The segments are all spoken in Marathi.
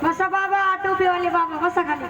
बसा बाबा टोपीवाले बाबा बसा खाली.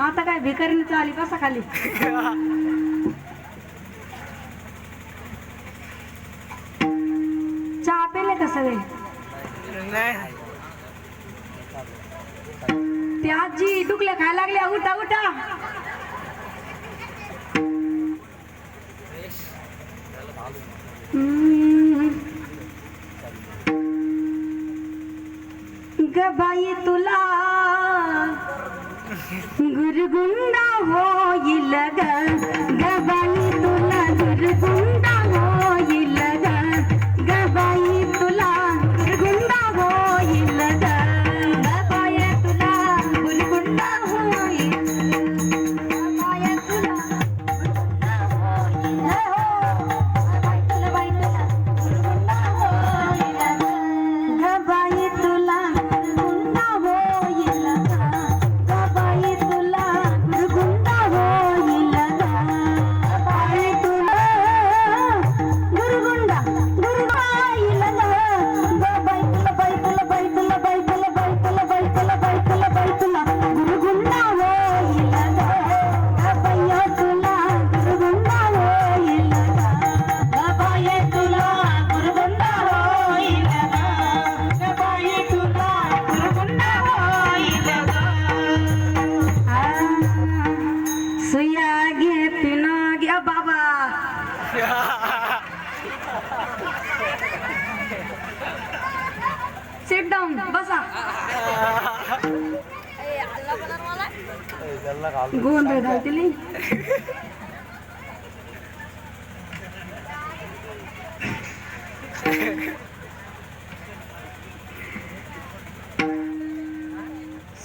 आता काय भिकारीने आली बसा खाली. चहा पेले का सगळे? ते आजी डुकल्या खायला लागल्या. उठा उठा. ग बाई तुला गुरगुंडा होईल ग. ग बाई तुला गुरगुंडा होईल ग. ग बाई तुला गुरगुंडा होईल ग. ग बाई तुला गुरगुंडा होईल. ग बाई तुला गुरगुंडा होईल. ग बाई तुला गुरगुंडा होईल. ग बाई तुला गुरगुंडा होईल. ग बाई तुला गुरगुंडा होईल. ग बाई तुला गुरगुंडा गुरगुंडा होईल. ग बाई तुला बाई तुला बाई तुला बाई तुला बाई तुला बाई तुला बाई तुला बाई तुला गुरगुंडा होईल. ग बाई तुला गुरगुंडा होईल. ग बाई तुला गुरगुंडा होईल. ग बाई तुला गुरगुंडा होईल. सुया घे पिना घ्या बाबा. सिट डाऊन बसा. गोंधळ घालतील.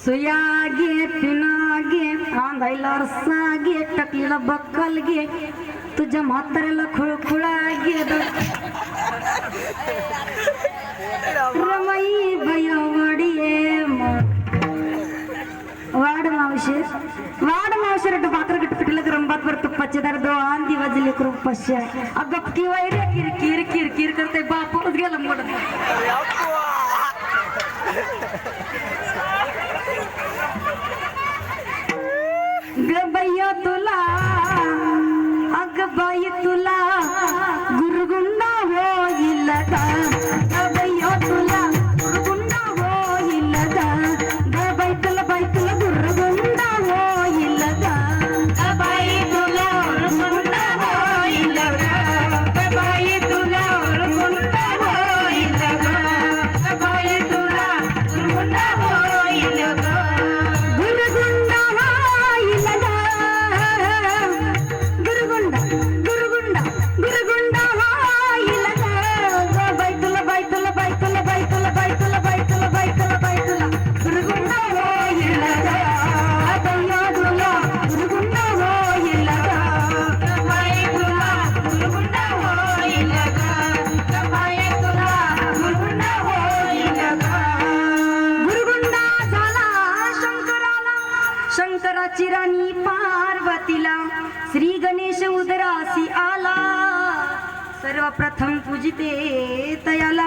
सुया घे पिना घे आंधायला रस्सा घे टकलीला बक्कल घे तुझ्या म्हाताऱ्याला खुळखुळा घे. रमाई भयवडी वाड मावशी रट भाकर गट पिटलं गरम भात वर तुप्पाचे दार दो आंधी वाजले करू पश्या. अगं की वैरे किर किर किर किर करते बापच गेला मोड. ग बाई तुला अग बाई तुला गुरगुंडा होईल. ग बाई तुला गुरगुंडा होईल. ग बाई तुला गुरगुंडा होईल. ग बाई तुला गुरगुंडा होईल. ग बाई तुला गुरगुंडा होईल. ग बाई तुला गुरगुंडा होईल. गुरगुंडा होईल. गुरगुंडा गुरगुंडा गुरगुंडा होईल. ग बाई तुला बाई तुला बाई तुला बाई तुला बाई तुला बाई तुला बाई तुला बाई तुला गुरगुंडा होईल. बाई तुला गुरगुंडा होईल. ग बाई तुला गुरगुंडा होईल. ग बाई तुला गुरगुंडा होईल. गुरगुंडा झाला शंकराला शंकराची राणी पार्वतीला श्री गणेश उदरासी आला सर्वप्रथम पूजिते तयाला.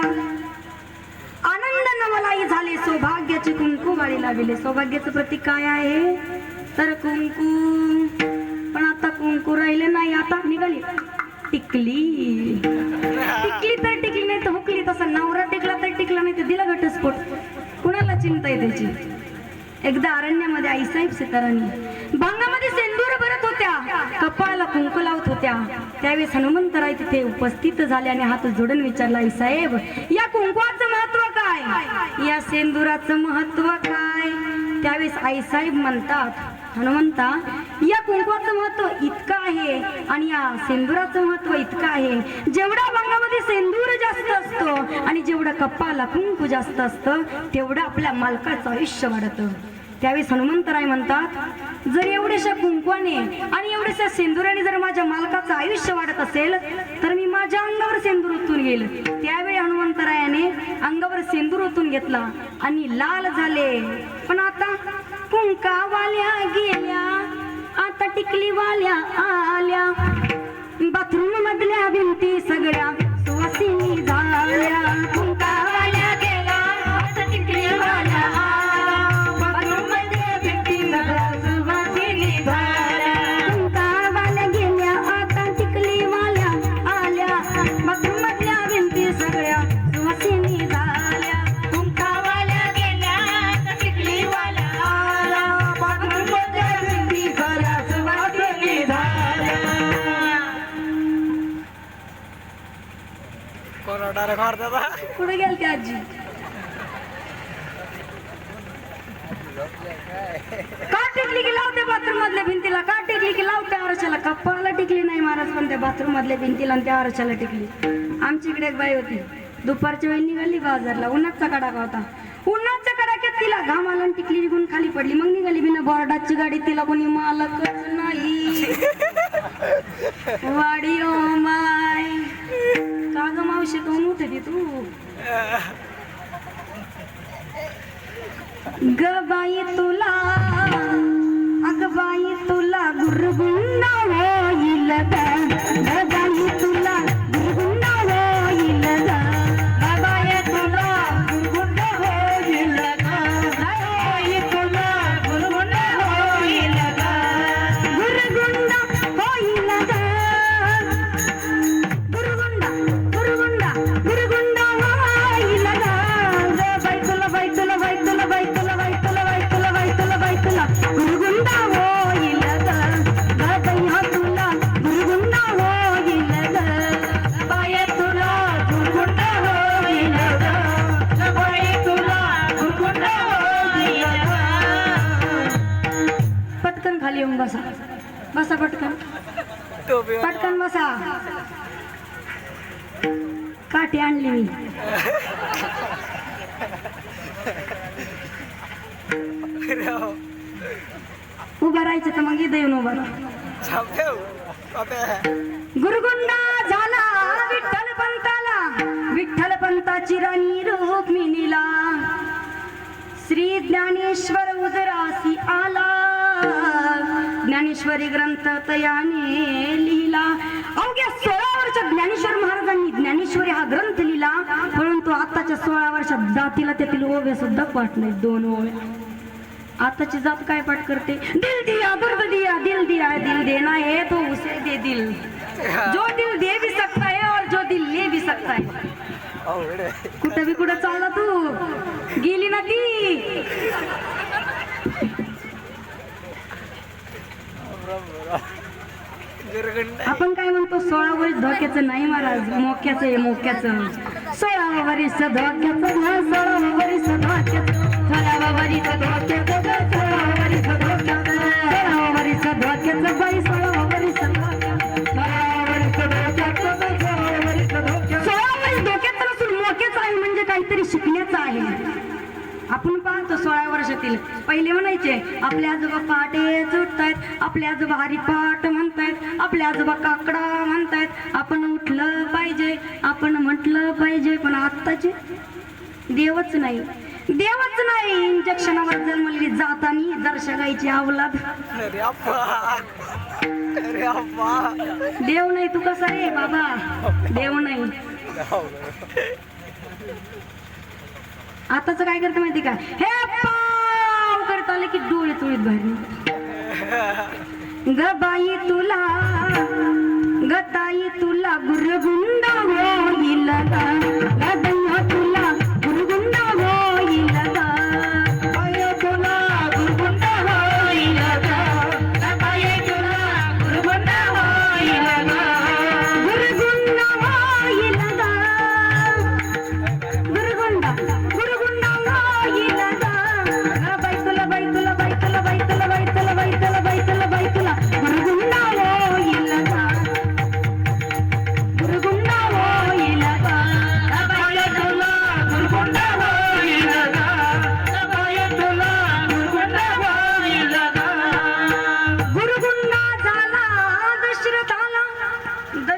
आनंद नवलाई झाले सौभाग्याचे कुंकू वाळी लाविले. सौभाग्याचं प्रतीक काय आहे तर कुंकू. पण आता कुंकू राहिले नाही. आता निघाली टिकली. टिकली तर टिकली नाही तर हुकली. तसा नवरा टिकला तर टिकला नाही तर दिला घटस्फोट. कुणाला चिंता आहे त्याची. एकदा अरण्यामध्ये आईसाहेब सीताराणी भांगामध्ये सेंदूर भरत होत्या. कपाळाला कुंकू लावत होत्या. त्यावेळेस हनुमंतराय तिथे उपस्थित झाले आणि हात जोडून विचारला आई साहेब या कुंकवाचं महत्व काय. या सेंदुराचं महत्व काय. त्यावेळेस आई साहेब म्हणतात हनुमंता, या कुंकवाचं महत्व इतकं आहे आणि या सेंदुराचं महत्व इतकं आहे. जेवढा अंगामध्ये सेंदूर जास्त असतो आणि जेवढं कपाला कुंकू जास्त असतं तेवढं आपल्या मालकाचं आयुष्य वाढतं. त्यावेळेस हनुमंतराय म्हणतात, जर एवढ्याशा कुंकवाने आणि एवढ्याशा सेंदुराने जर माझ्या मालकाचं आयुष्य वाढत असेल तर मी माझ्या अंगावर सेंदूर ओतून घेईल. त्यावेळी हनुमंतरायाने अंगावर सेंदूर ओतून घेतला आणि लाल झाले. पण आता कुंकावाल्या गेल्या, आता टिकलीवाल्या आल्या, बाथरूम मधल्या भिंती सगळ्या सुवासिनी झाल्या. कुंकावाल्या गेल्या, आता टिकलीवाल्या आल्या, बाथरूम मधल्या भिंती सगळ्या सुवासिनी झाल्या. कुंकावाल्या गेल्या, आता टिकलीवाल्या आल्या, बाथरूम मधल्या भिंती सगळ्या सुवासिनी झाल्या. कुंकावाल्या गेल्या, आता टिकलीवाल्या आल्या, बाथरूम मधल्या भिंती सगळ्या सुवासिनी झाल्या. कुठे गेलते आजी? का टिकली की लावते बाथरूम मधल्या भिंतीला? का टिकली की लावते आरशाला? कप्पाला टिकली नाही महाराज, पण त्या बाथरूम मधल्या भिंतीला आणि त्या आरशाला टिकली. आमची इकडे एक बाई होती, दुपारच्या वेळी निघाली बाजारला, उन्हाचा कडाका होता. उन्हाच्या कडाक्यात तिला घाम आला आणि टिकली निघून खाली पडली. मग निघाली बिना बोर्डाची गाडी, तिला कोणी मालकच नाही. वाडी ओ माय, का ग मावशी कोण होते तू? ग बाई तुला, अग बाई तुला गुरगुंडा होईल ग बाई तुला गुरगुंडा होईल ग बाई तुला गुरगुंडा होईल ग बाई तुला गुरगुंडा होईल ग गुरगुंडा होईल ग गुरगुंडा गुरगुंडा गुरगुंडा होईल ग बाई तुला बाई तुला बाई तुला बाई तुला बाई तुला बाई तुला बाई तुला बाई तुला गुरगुंडा होईल ग बाई हा तुला गुरगुंडा होईल ग बाई तुला गुरगुंडा होईल ग बाई तुला गुरगुंडा होईल ग. पटकन खाली येऊन बसा, बसा पटकन, पटकन बसा. काठी आणली मी. उभा राहायचं तर मग इथं येऊन उभा राहा. गुरगुंडा झाला विठ्ठल पंताला, विठ्ठल पंताची राणी रुक्मिणीला, श्री ज्ञानेश्वर उदरासी आला, ज्ञानेश्वरी ग्रंथ तयाने लिहिला. अवघ्या 16 वर्षात ज्ञानेश्वर महाराजांनी ज्ञानेश्वरी हा ग्रंथ लिहिला, परंतु आताच्या 16 वर्षात जातीला त्यातील ओव्या सुद्धा पाठ नाही. 2 ओव्या. आताची जात काय पाठ करते? दिल दिया दर्द दिया दिल दिया दिल देना है तो उसे दे दिल, जो दिल दे भी सकता है और जो दिल ले भी सकता है. कुठं बी कुठं चालला तू? गेली ना ती. आपण काय म्हणतो 16 वर्ष धोक्याचं नाही महाराज, मोक्याचं आहे मोक्याचं. 16 वर्ष धोक्याचं, 16 वर्ष धोक्याचं, 16 वर्ष धोक्याचं, 16 वर्ष धोक्याचं, 16 वर्ष धोक्याचं बाई, 16 वर्ष धोक्याचं, 16 वर्ष धोक्याचं, 16 वर्ष धोक्याचं. 16 वर्ष धोक्याचं नसून मोक्याचं आहे, म्हणजे काहीतरी शिकण्याचं आहे. आपण पाहतो 16 वर्षातील पहिले म्हणायचे आपले आजोबा पहाटे उठतायत, आपले आजोबा हरिपाठ म्हणतायत, आपले आजोबा काकडा म्हणतायत, आपण उठलं पाहिजे, आपण म्हटलं पाहिजे. पण आत्ताचे देवच नाही, देवच नाही. इंजेक्शनावर जन्मलेली जातानी दर्शकायची अवलाद. देव नाही तू कसा रे बाबा? देव नाही. आताच काय करतं माहिती का? हे पाव करत आले की डोळे चोळीत बाहेर. ग बाई तुला, ग ताई तुला गुरगुंडा होईल ग दैया तुला गुरगुंडा होईल ग बाई तुला गुरगुंडा होईल ग बाई तुला गुरगुंडा होईल ग गुरगुंडा होईल ग गुरगुंडा गुरगुंडा होईल ग बाई तुला बाई तुला बाई तुला बाई तुला बाई तुला बाई तुला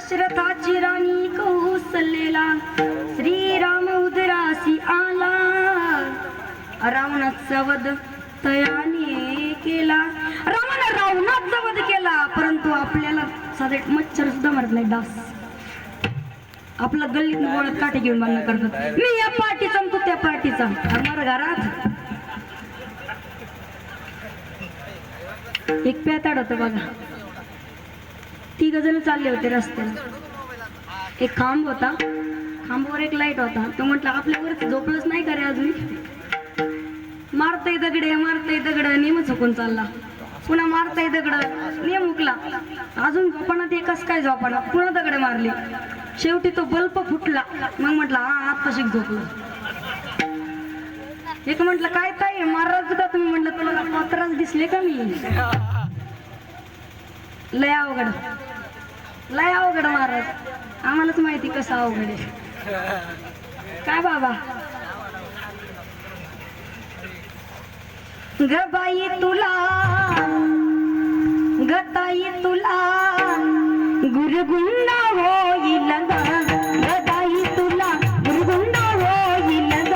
दशरथाची राणी कौसल्याला श्रीराम उदरासी आला, रावणाचा वध तयाने केला. रामाने रावणाचा वध केला, परंतु आपल्याला साधे मच्छर सुद्धा मारत नाही. डास आपला गल्लीत गोळ्यात काठी घेऊन बांधणं करतात. मी या पार्टीचा तू त्या पार्टीचा. आम्हाला घरात एक प्याताड होतं बघा, 3 जण चालले होते रस्त्याला. एक खांब होता, खांबावर एक लाईट होता. तो म्हटलं आपल्यावरच झोपलंच नाही का रे अजून, मारतय दगड नेम झोपून चालला. पुन्हा मारतय दगड नेम उकला. अजून झोपाना ते कस काय झोपाना, पुन्हा दगड मारली. शेवटी तो बल्ब फुटला. मग म्हटलं हा आत कशी झोपलो. एक म्हटलं काय ताई महाराज का तुम्ही, म्हटलं तुला पत्राच दिसले का मी. लय अवघड महाराज, आम्हालाच माहिती कसं अवघड आहे. काय बाबा ग बाई तुला गताई तुला गुरगुंडा होईल ग बाई तुला गुरगुंडा होईल ग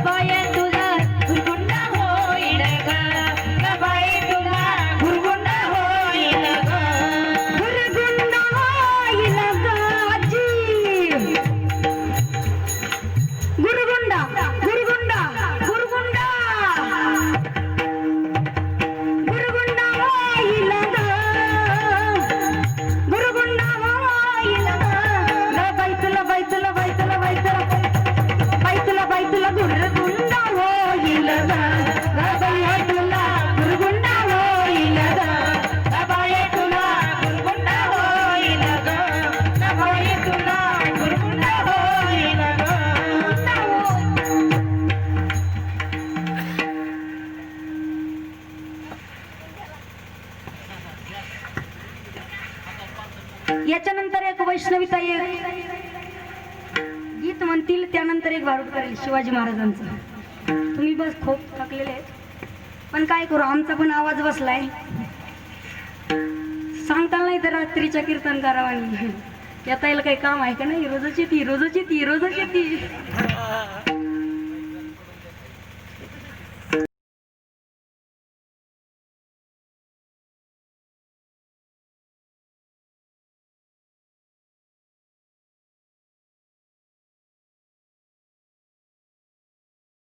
बाई तुला गुरगुंडा होईल ग बाई तुला गुरगुंडा होईल गुरगुंडा होईल आजी. गुरगुंडा गुरगुंडा गुरगुंडा गुरगुंडा होईल गुरगुंडा होईल बैतुला बैतुला बैतुला बैतुला बैतुला बैतुला गुरगुंडा होईल बाई तुला गुरगुंडा होईल बाई तुला गुरगुंडा होईल बाई तुला गुरगुंडा होईल. याच्यानंतर एक वैष्णवीता एक गीत म्हणतील, त्यानंतर एक भारूड करेल शिवाजी महाराजांचं. तुम्ही बस खूप थकलेले आहेत, पण काय करू आमचा पण आवाज बसलाय. सांगता नाही तर रात्रीच्या कीर्तन करावानी. येता येईल काही काम आहे का नाही. रोजच येते.